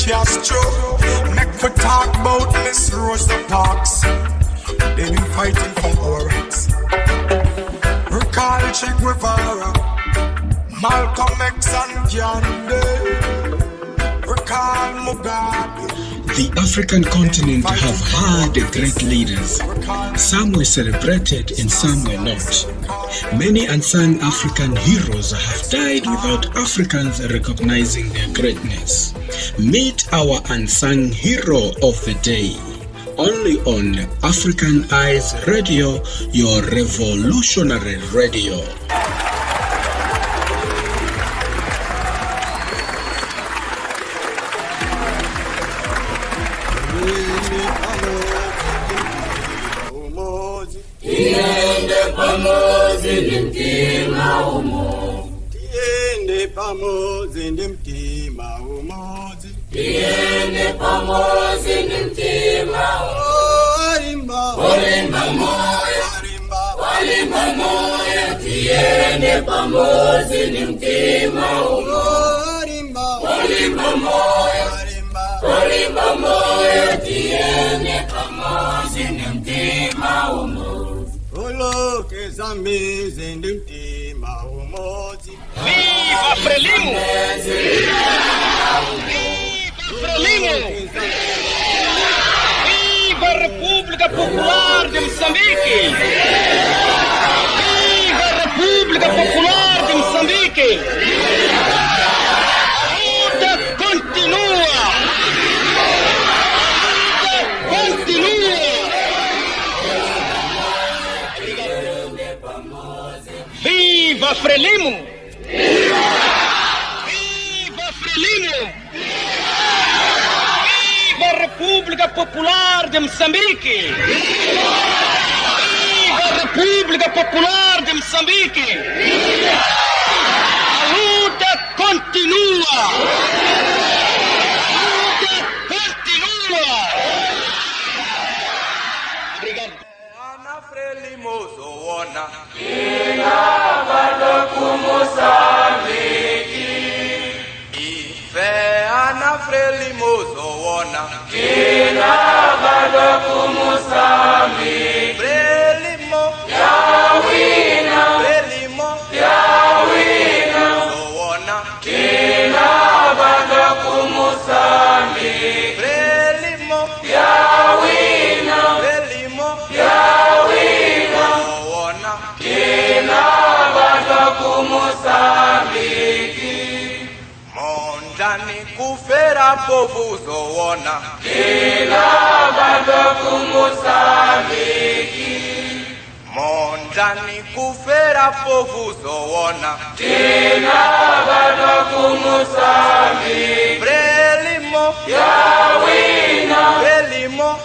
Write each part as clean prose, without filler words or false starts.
Castro. Make we talk about Miss Rosa Parks. They've been fighting for our rights. Recall Che Guevara, Malcolm X and Gandhi. Recall Mugabe. The African continent have had great leaders. Some were celebrated and some were not. Many unsung African heroes have died without Africans recognizing their greatness. Meet our unsung hero of the day. Only on African Eyes Radio, your revolutionary radio. Tiende pamoja ni mtima umoja. Tiende pamoja ni mtima Walimba moyo, walimba moyo. Tiende pamoja ni mtima Walimba moyo, walimba moyo. Tiende pamoja ni mtima Oloke zamize ni mtima umoja. Viva Frelimo! Frelimo! Viva República Popular de Moçambique! Viva República Popular de Moçambique! A luta continua! A luta continua! Viva Frelimo! Viva Frelimo! Viva República Popular de Moçambique! Viva República Popular de Moçambique! A luta continua! A luta continua! Obrigado. Ana Frelimo zoona. Ife Ana Frelimo zoona. Frelimo Frelimo zoona. Frelimo Mondani kufera povu zoona. Mondani kufera povu zoona. Frelimo Frelimo zoona. Frelimo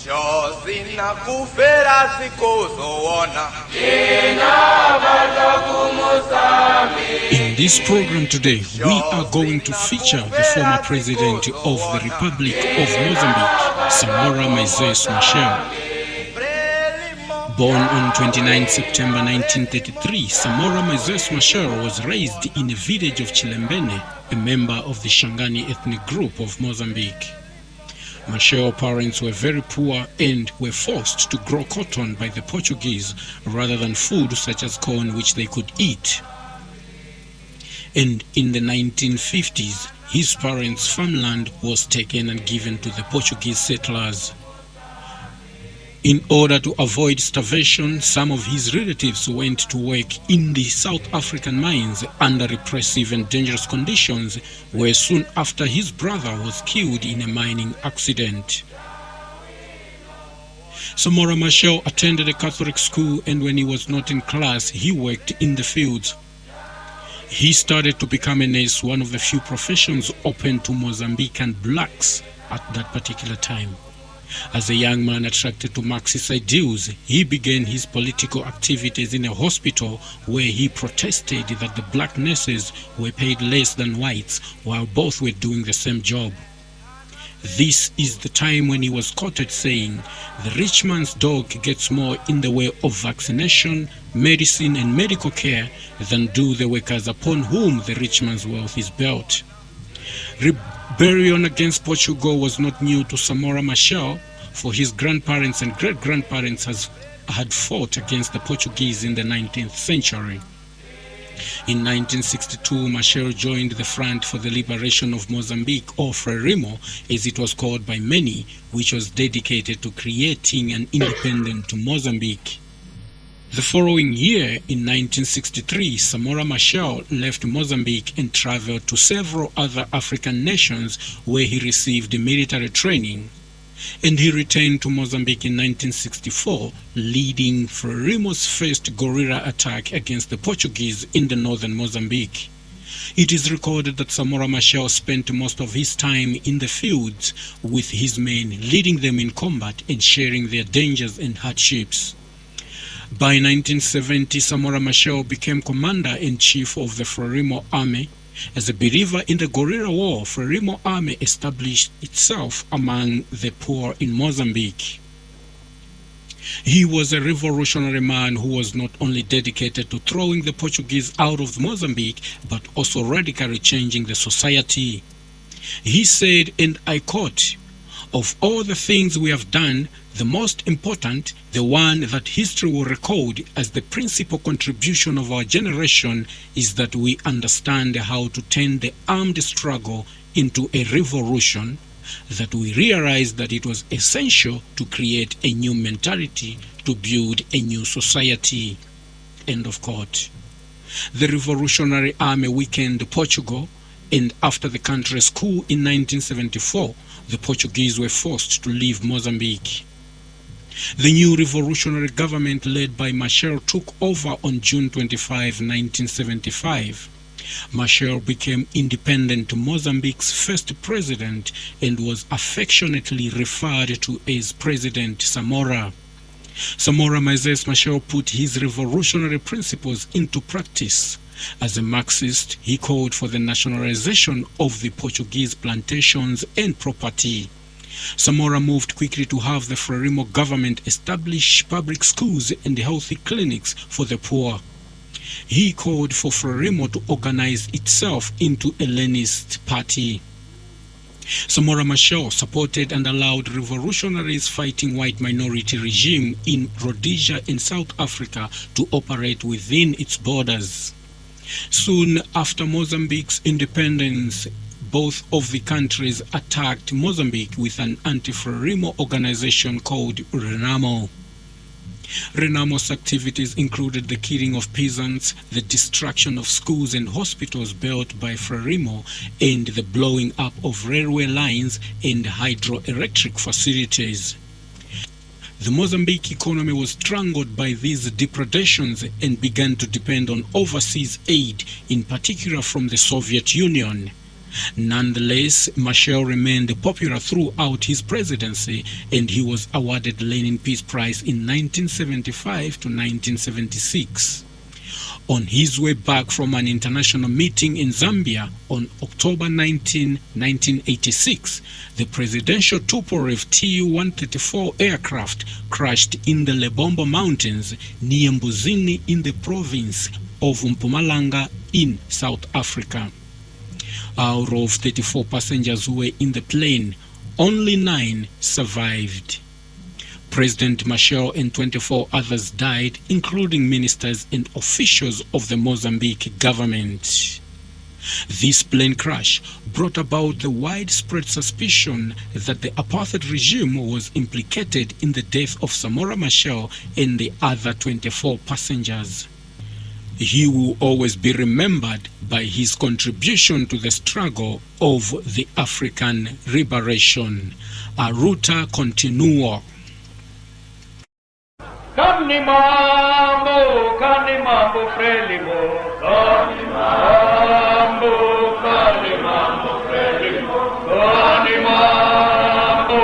Shozina kufera ziko zoona. In this program today, we are going to feature the former president of the Republic of Mozambique, Samora Moisés Machel. Born on 29 September 1933, Samora Moisés Machel was raised in a village of Chilembene, a member of the Shangani ethnic group of Mozambique. Machel's parents were very poor and were forced to grow cotton by the Portuguese rather than food such as corn which they could eat. And in the 1950s, his parents' farmland was taken and given to the Portuguese settlers. In order to avoid starvation, some of his relatives went to work in the South African mines under repressive and dangerous conditions, where soon after his brother was killed in a mining accident. Samora Machel attended a Catholic school, and when he was not in class, he worked in the fields. He started to become a nurse, one of the few professions open to Mozambican blacks at that particular time. As a young man attracted to Marxist ideals, he began his political activities in a hospital where he protested that the black nurses were paid less than whites while both were doing the same job. This is the time when he was quoted saying, "The rich man's dog gets more in the way of vaccination, medicine and medical care than do the workers upon whom the rich man's wealth is built." Rebellion against Portugal was not new to Samora Machel, for his grandparents and great-grandparents had fought against the Portuguese in the 19th century. In 1962, Machel joined the Front for the Liberation of Mozambique, or Frelimo, as it was called by many, which was dedicated to creating an independent Mozambique. The following year, in 1963, Samora Machel left Mozambique and traveled to several other African nations where he received military training. And he returned to Mozambique in 1964, leading Frelimo's first guerrilla attack against the Portuguese in the northern Mozambique. It is recorded that Samora Machel spent most of his time in the fields with his men, leading them in combat and sharing their dangers and hardships. By 1970, Samora Machel became commander-in-chief of the Frelimo army. As a believer in the guerrilla war, Frelimo army established itself among the poor in Mozambique. He was a revolutionary man who was not only dedicated to throwing the Portuguese out of Mozambique, but also radically changing the society. He said, and I quote, "Of all the things we have done, the most important, the one that history will record as the principal contribution of our generation, is that we understand how to turn the armed struggle into a revolution, that we realized that it was essential to create a new mentality to build a new society." End of quote. The Revolutionary Army weakened Portugal, and after the country's coup in 1974, the Portuguese were forced to leave Mozambique. The new revolutionary government led by Machel took over on June 25, 1975. Machel became independent Mozambique's first president and was affectionately referred to as President Samora. Samora Moisés Machel put his revolutionary principles into practice. As a Marxist, he called for the nationalization of the Portuguese plantations and property. Samora moved quickly to have the Frelimo government establish public schools and healthy clinics for the poor. He called for Frelimo to organize itself into a Leninist party. Samora Machel supported and allowed revolutionaries fighting white minority regime in Rhodesia and South Africa to operate within its borders. Soon after Mozambique's independence, both of the countries attacked Mozambique with an anti-Frelimo organization called Renamo. Renamo's activities included the killing of peasants, the destruction of schools and hospitals built by Frelimo, and the blowing up of railway lines and hydroelectric facilities. The Mozambique economy was strangled by these depredations and began to depend on overseas aid, in particular from the Soviet Union. Nonetheless, Machel remained popular throughout his presidency, and he was awarded Lenin Peace Prize in 1975 to 1976. On his way back from an international meeting in Zambia on October 19, 1986, the presidential Tupolev Tu-134 aircraft crashed in the Lebombo Mountains near Mbuzini in the province of Mpumalanga in South Africa. Out of 34 passengers who were in the plane, only 9 survived. President Machel and 24 others died, including ministers and officials of the Mozambique government. This plane crash brought about the widespread suspicion that the apartheid regime was implicated in the death of Samora Machel and the other 24 passengers. He will always be remembered by his contribution to the struggle of the African liberation. Aruta continua. Kani mambo Frelimo, kani mambo Frelimo, kani mambo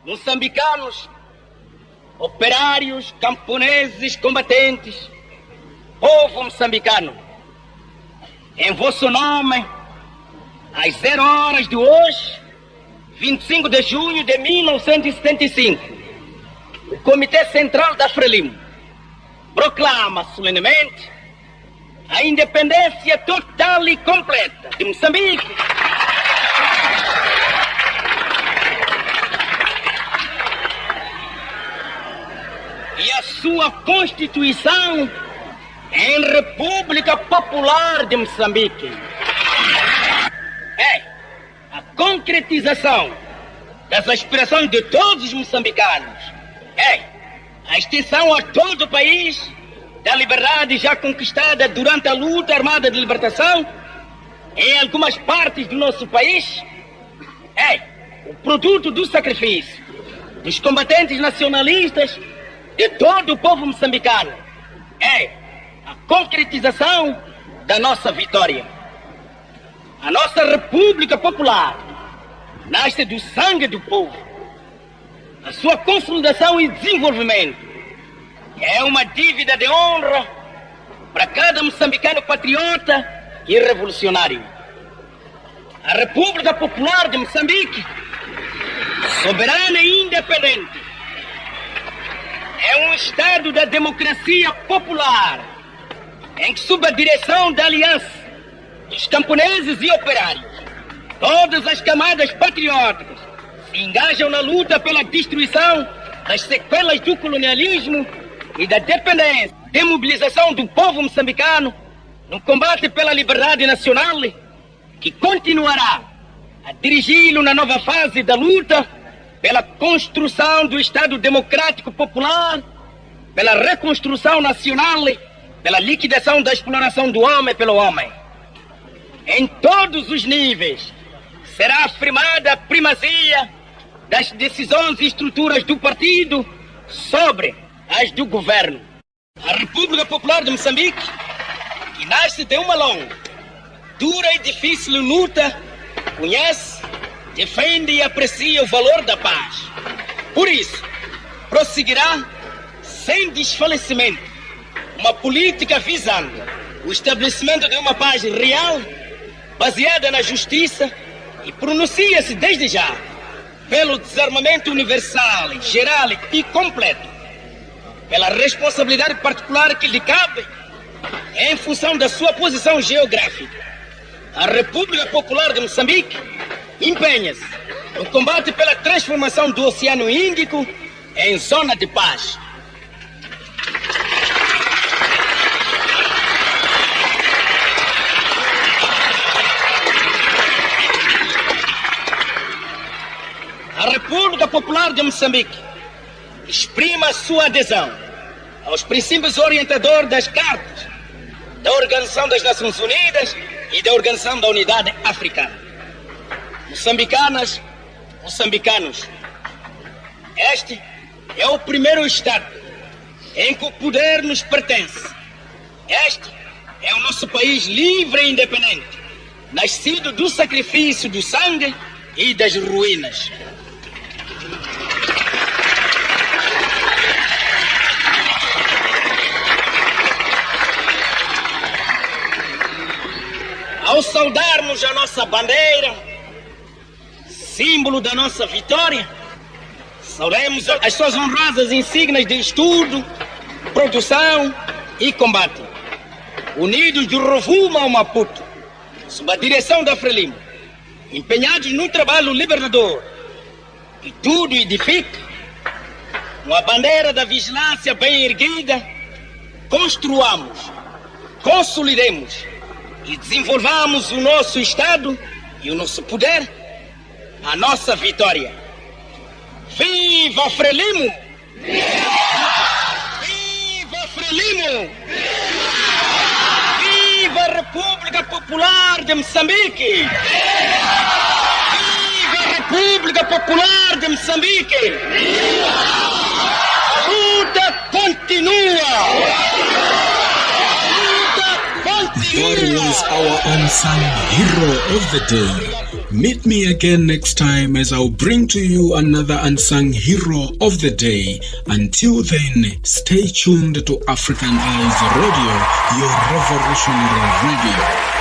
Moçambicanos, operários, camponeses, combatentes, povo moçambicano, em vosso nome, às 0 horas de hoje, 25 de junho de 1975, o Comitê Central da Frelimo proclama solenemente a independência total e completa de Moçambique. E a sua Constituição em República Popular de Moçambique. É a concretização das aspirações de todos os moçambicanos. É a extensão a todo o país da liberdade já conquistada durante a luta armada de libertação em algumas partes do nosso país. É o produto do sacrifício dos combatentes nacionalistas de todo o povo moçambicano. É a concretização da nossa vitória. A nossa República Popular nasce do sangue do povo. A sua consolidação e desenvolvimento é uma dívida de honra para cada moçambicano patriota e revolucionário. A República Popular de Moçambique, soberana e independente, é um Estado da democracia popular, em que, sob a direção da aliança dos camponeses e operários, todas as camadas patrióticas se engajam na luta pela destruição das sequelas do colonialismo e da dependência, demobilização do povo moçambicano no combate pela liberdade nacional, que continuará a dirigi-lo na nova fase da luta pela construção do Estado Democrático Popular, pela reconstrução nacional, pela liquidação da exploração do homem pelo homem. Em todos os níveis será afirmada a primazia das decisões e estruturas do partido sobre as do governo. A República Popular de Moçambique, que nasce de uma longa, dura e difícil luta, conhece, defende e aprecia o valor da paz. Por isso, prosseguirá sem desfalecimento uma política visando o estabelecimento de uma paz real, baseada na justiça, e pronuncia-se desde já pelo desarmamento universal, geral e completo, pela responsabilidade particular que lhe cabe em função da sua posição geográfica. A República Popular de Moçambique empenha-se no combate pela transformação do Oceano Índico em zona de paz. A República Popular de Moçambique exprime a sua adesão aos princípios orientadores das cartas da Organização das Nações Unidas e da Organização da Unidade Africana. Moçambicanas, moçambicanos, este é o primeiro Estado em que o poder nos pertence. Este é o nosso país livre e independente, nascido do sacrifício do sangue e das ruínas. Ao saudarmos a nossa bandeira, símbolo da nossa vitória, saudemos as suas honrosas insígnias de estudo, produção e combate, unidos do Rovuma ao Maputo, sob a direção da Frelimo, empenhados num trabalho libertador, que tudo edifica, com a bandeira da vigilância bem erguida, construamos, consolidemos e desenvolvamos o nosso Estado e o nosso poder, a nossa vitória. Viva Frelimo! Viva Frelimo! Viva a República Popular de Moçambique! Viva a República Popular de Moçambique! A luta continua! That was our unsung hero of the day. Meet me again next time as I'll bring to you another unsung hero of the day. Until then, stay tuned to African Eyes Radio, your revolutionary radio.